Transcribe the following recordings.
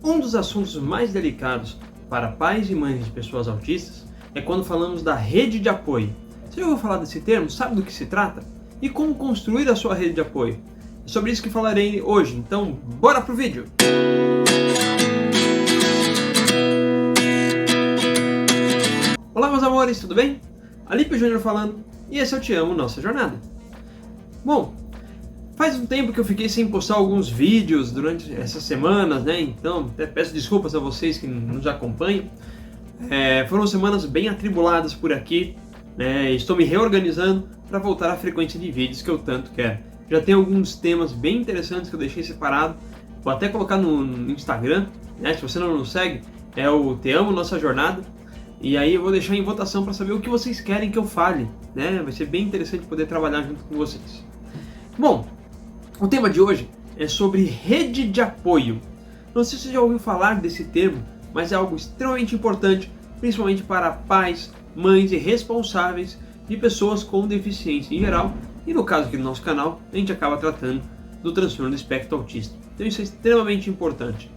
Um dos assuntos mais delicados para pais e mães de pessoas autistas é quando falamos da rede de apoio. Você já ouviu falar desse termo? Sabe do que se trata? E como construir a sua rede de apoio? É sobre isso que falarei hoje, então bora pro vídeo! Olá meus amores, tudo bem? Alípio Júnior falando, e esse é o Te Amo, Nossa Jornada. Bom, faz um tempo que eu fiquei sem postar alguns vídeos durante essas semanas, né? Então, até peço desculpas a vocês que nos acompanham. Foram semanas bem atribuladas por aqui, né? Estou me reorganizando para voltar à frequência de vídeos que eu tanto quero. Já tem alguns temas bem interessantes que eu deixei separado. Vou até colocar no Instagram, né? Se você não nos segue, é o Te Amo Nossa Jornada. E aí eu vou deixar em votação para saber o que vocês querem que eu fale, né? Vai ser bem interessante poder trabalhar junto com vocês. Bom, o tema de hoje é sobre rede de apoio. Não sei se você já ouviu falar desse termo, mas é algo extremamente importante, principalmente para pais, mães e responsáveis de pessoas com deficiência em geral. E no caso aqui do nosso canal, a gente acaba tratando do transtorno do espectro autista. Então isso é extremamente importante.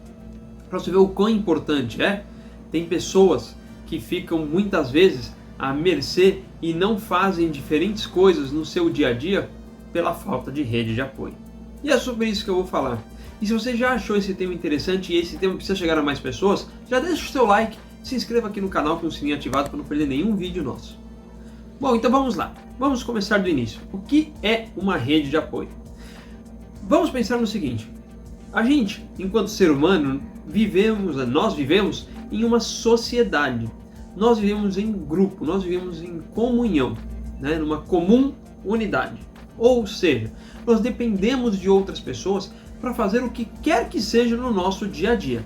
Para você ver o quão importante é, tem pessoas que ficam muitas vezes à mercê e não fazem diferentes coisas no seu dia a dia pela falta de rede de apoio. E é sobre isso que eu vou falar. E se você já achou esse tema interessante e esse tema precisa chegar a mais pessoas, já deixa o seu like, se inscreva aqui no canal com o sininho ativado para não perder nenhum vídeo nosso. Bom, então vamos lá. Vamos começar do início. O que é uma rede de apoio? Vamos pensar no seguinte. A gente, enquanto ser humano, nós vivemos em uma sociedade. Nós vivemos em grupo, nós vivemos em comunhão, né? Numa comum unidade. Ou seja, nós dependemos de outras pessoas para fazer o que quer que seja no nosso dia a dia.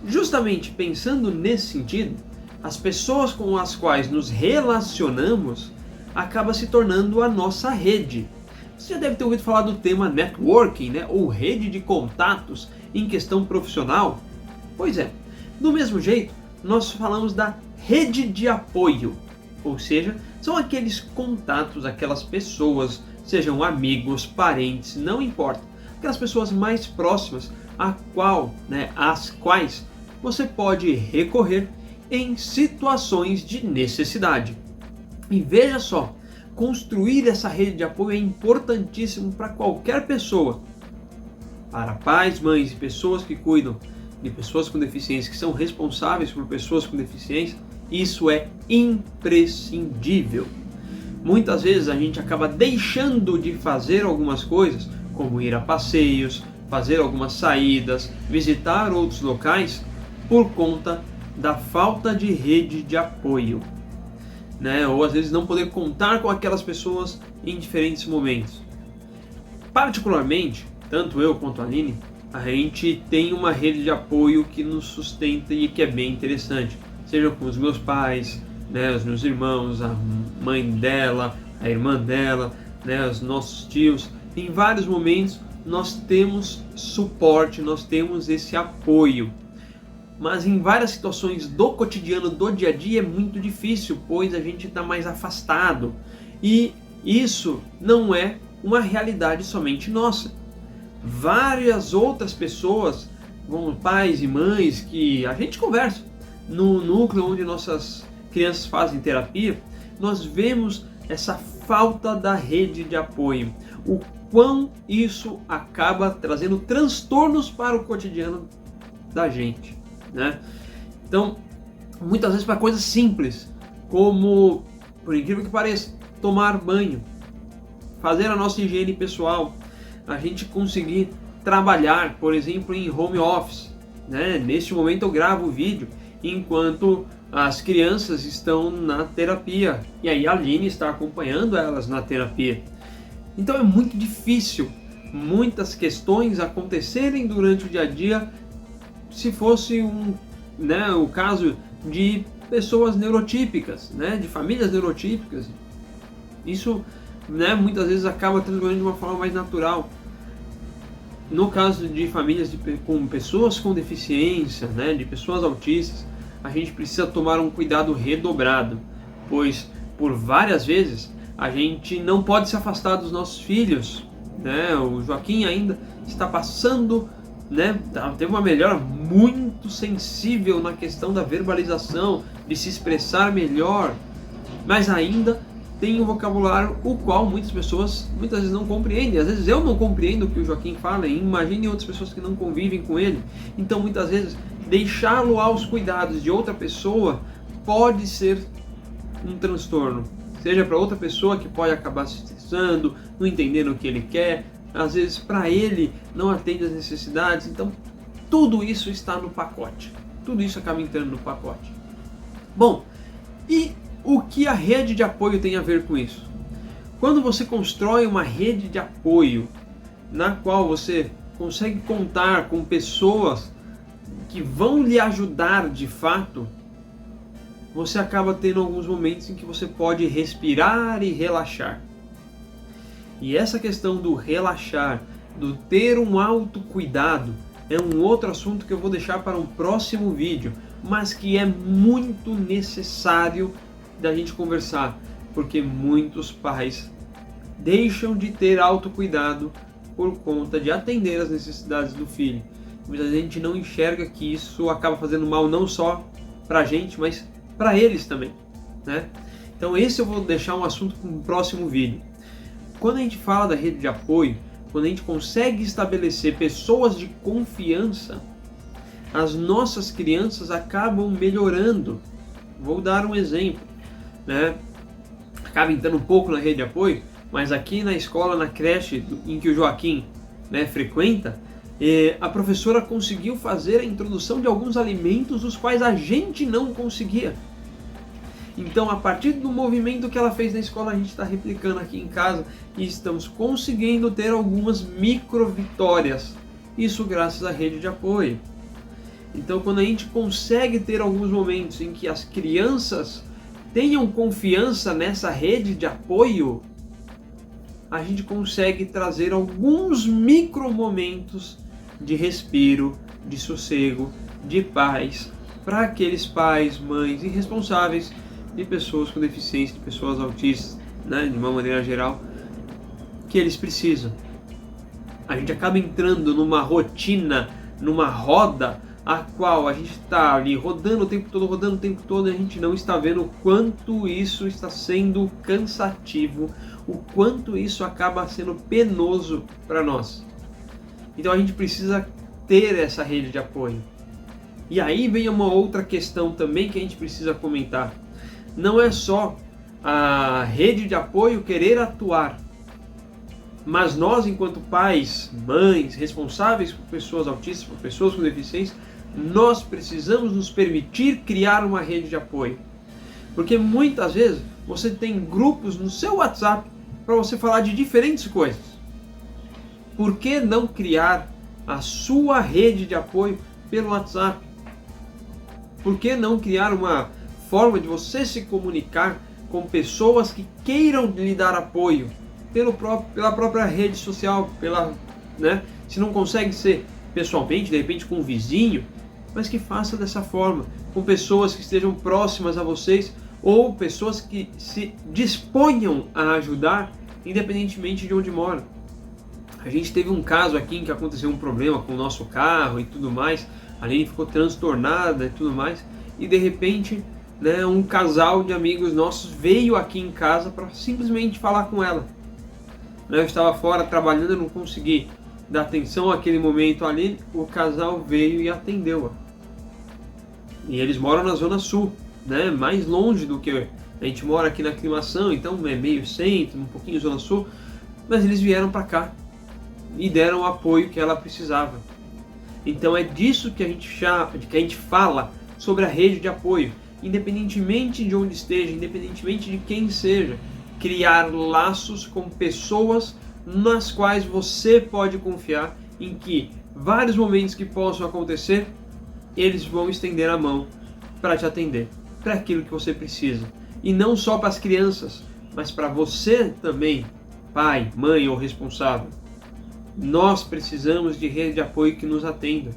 Justamente pensando nesse sentido, as pessoas com as quais nos relacionamos acaba se tornando a nossa rede. Você já deve ter ouvido falar do tema networking, né? Ou rede de contatos em questão profissional. Pois é, do mesmo jeito, nós falamos da rede de apoio. Ou seja, são aqueles contatos, aquelas pessoas, sejam amigos, parentes, não importa. Aquelas pessoas mais próximas às quais você pode recorrer em situações de necessidade. E veja só, construir essa rede de apoio é importantíssimo para qualquer pessoa. Para pais, mães e pessoas que cuidam de pessoas com deficiência, que são responsáveis por pessoas com deficiência, isso é imprescindível. Muitas vezes a gente acaba deixando de fazer algumas coisas, como ir a passeios, fazer algumas saídas, visitar outros locais, por conta da falta de rede de apoio, né? Ou às vezes não poder contar com aquelas pessoas em diferentes momentos. Particularmente, tanto eu quanto a Aline, a gente tem uma rede de apoio que nos sustenta e que é bem interessante. Seja com os meus pais, né, os meus irmãos, a mãe dela, a irmã dela, né, os nossos tios. Em vários momentos nós temos suporte, nós temos esse apoio. Mas em várias situações do cotidiano, do dia a dia, é muito difícil, pois a gente está mais afastado. E isso não é uma realidade somente nossa. Várias outras pessoas, como pais e mães, que a gente conversa no núcleo onde nossas crianças fazem terapia, nós vemos essa falta da rede de apoio. O quão isso acaba trazendo transtornos para o cotidiano da gente, né? Então, muitas vezes para coisas simples, como, por incrível que pareça, tomar banho, fazer a nossa higiene pessoal, a gente conseguir trabalhar, por exemplo, em home office, né? Neste momento eu gravo o vídeo enquanto as crianças estão na terapia e aí a Aline está acompanhando elas na terapia. Então é muito difícil muitas questões acontecerem durante o dia a dia se fosse o caso de pessoas neurotípicas, né? De famílias neurotípicas. Isso, né, muitas vezes acaba transcorrendo de uma forma mais natural. No caso de famílias com pessoas com deficiência, né, de pessoas autistas, a gente precisa tomar um cuidado redobrado, pois por várias vezes a gente não pode se afastar dos nossos filhos, né? O Joaquim ainda está passando, né, teve uma melhora muito sensível na questão da verbalização, de se expressar melhor, mas ainda tem um vocabulário o qual muitas pessoas muitas vezes não compreendem. Às vezes eu não compreendo o que o Joaquim fala, e imagine outras pessoas que não convivem com ele. Então muitas vezes deixá-lo aos cuidados de outra pessoa pode ser um transtorno, seja para outra pessoa que pode acabar se estressando, não entendendo o que ele quer, às vezes para ele não atende às necessidades. Então tudo isso está no pacote, tudo isso acaba entrando no pacote. Bom, e o que a rede de apoio tem a ver com isso? Quando você constrói uma rede de apoio na qual você consegue contar com pessoas que vão lhe ajudar de fato, você acaba tendo alguns momentos em que você pode respirar e relaxar. E essa questão do relaxar, do ter um autocuidado, é um outro assunto que eu vou deixar para um próximo vídeo, mas que é muito necessário da gente conversar, porque muitos pais deixam de ter autocuidado por conta de atender às necessidades do filho. Muitas vezes a gente não enxerga que isso acaba fazendo mal não só para a gente, mas para eles também, né? Então esse eu vou deixar um assunto para um próximo vídeo. Quando a gente fala da rede de apoio, quando a gente consegue estabelecer pessoas de confiança, as nossas crianças acabam melhorando. Vou dar um exemplo, né? Acaba entrando um pouco na rede de apoio, mas aqui na escola, na creche em que o Joaquim, né, frequenta, a professora conseguiu fazer a introdução de alguns alimentos os quais a gente não conseguia. Então, a partir do movimento que ela fez na escola, a gente está replicando aqui em casa e estamos conseguindo ter algumas micro vitórias. Isso graças à rede de apoio. Então, quando a gente consegue ter alguns momentos em que as crianças tenham confiança nessa rede de apoio, a gente consegue trazer alguns micro momentos de respiro, de sossego, de paz para aqueles pais, mães irresponsáveis de pessoas com deficiência, de pessoas autistas, né, de uma maneira geral, que eles precisam. A gente acaba entrando numa rotina, numa roda, a qual a gente está ali rodando o tempo todo, e a gente não está vendo o quanto isso está sendo cansativo, o quanto isso acaba sendo penoso para nós. Então a gente precisa ter essa rede de apoio. E aí vem uma outra questão também que a gente precisa comentar. Não é só a rede de apoio querer atuar, mas nós, enquanto pais, mães, responsáveis por pessoas autistas, por pessoas com deficiência, nós precisamos nos permitir criar uma rede de apoio. Porque muitas vezes você tem grupos no seu WhatsApp para você falar de diferentes coisas. Por que não criar a sua rede de apoio pelo WhatsApp? Por que não criar uma forma de você se comunicar com pessoas que queiram lhe dar apoio pela própria rede social, né? Se não consegue ser pessoalmente, de repente com um vizinho, mas que faça dessa forma, com pessoas que estejam próximas a vocês ou pessoas que se disponham a ajudar, independentemente de onde moram. A gente teve um caso aqui em que aconteceu um problema com o nosso carro e tudo mais, a Aline ficou transtornada e tudo mais, e de repente, né, um casal de amigos nossos veio aqui em casa para simplesmente falar com ela. Eu estava fora trabalhando, eu não consegui dar atenção àquele momento ali, o casal veio e atendeu-a. E eles moram na Zona Sul, né, mais longe do que a gente mora aqui na Aclimação, então é meio centro, um pouquinho Zona Sul, mas eles vieram para cá e deram o apoio que ela precisava. Então é disso que a gente fala sobre a rede de apoio, independentemente de onde esteja, independentemente de quem seja, criar laços com pessoas nas quais você pode confiar, em que vários momentos que possam acontecer, eles vão estender a mão para te atender, para aquilo que você precisa. E não só para as crianças, mas para você também, pai, mãe ou responsável. Nós precisamos de rede de apoio que nos atenda.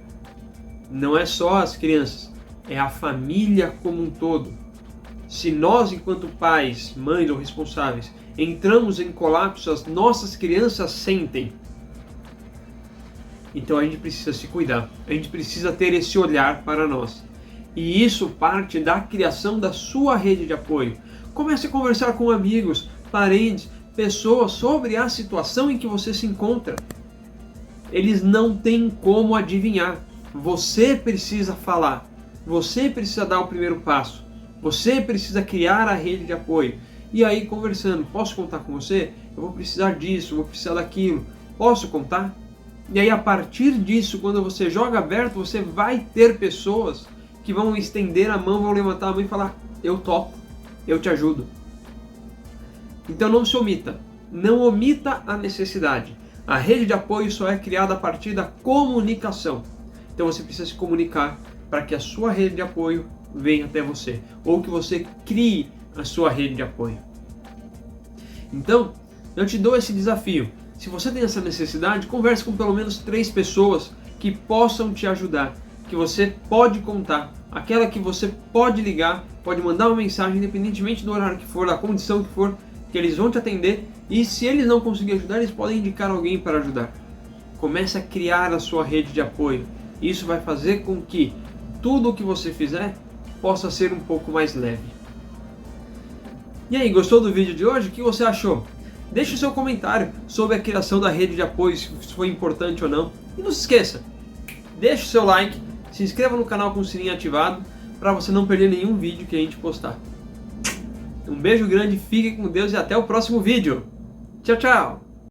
Não é só as crianças, é a família como um todo. Se nós, enquanto pais, mães ou responsáveis, entramos em colapso, as nossas crianças sentem. Então a gente precisa se cuidar, a gente precisa ter esse olhar para nós. E isso parte da criação da sua rede de apoio. Comece a conversar com amigos, parentes, pessoas sobre a situação em que você se encontra. Eles não têm como adivinhar. Você precisa falar. Você precisa dar o primeiro passo. Você precisa criar a rede de apoio. E aí conversando, posso contar com você? Eu vou precisar disso, vou precisar daquilo. Posso contar? E aí a partir disso, quando você joga aberto, você vai ter pessoas que vão estender a mão, vão levantar a mão e falar: eu topo, eu te ajudo. Então não se omita. Não omita a necessidade. A rede de apoio só é criada a partir da comunicação. Então você precisa se comunicar para que a sua rede de apoio venha até você, ou que você crie a sua rede de apoio. Então, eu te dou esse desafio. Se você tem essa necessidade, converse com pelo menos 3 pessoas que possam te ajudar, que você pode contar, aquela que você pode ligar, pode mandar uma mensagem, independentemente do horário que for, da condição que for, que eles vão te atender, e se eles não conseguirem ajudar, eles podem indicar alguém para ajudar. Comece a criar a sua rede de apoio. Isso vai fazer com que tudo o que você fizer possa ser um pouco mais leve. E aí, gostou do vídeo de hoje? O que você achou? Deixe o seu comentário sobre a criação da rede de apoio, se foi importante ou não. E não se esqueça, deixe o seu like, se inscreva no canal com o sininho ativado, para você não perder nenhum vídeo que a gente postar. Um beijo grande, fique com Deus e até o próximo vídeo. Tchau, tchau!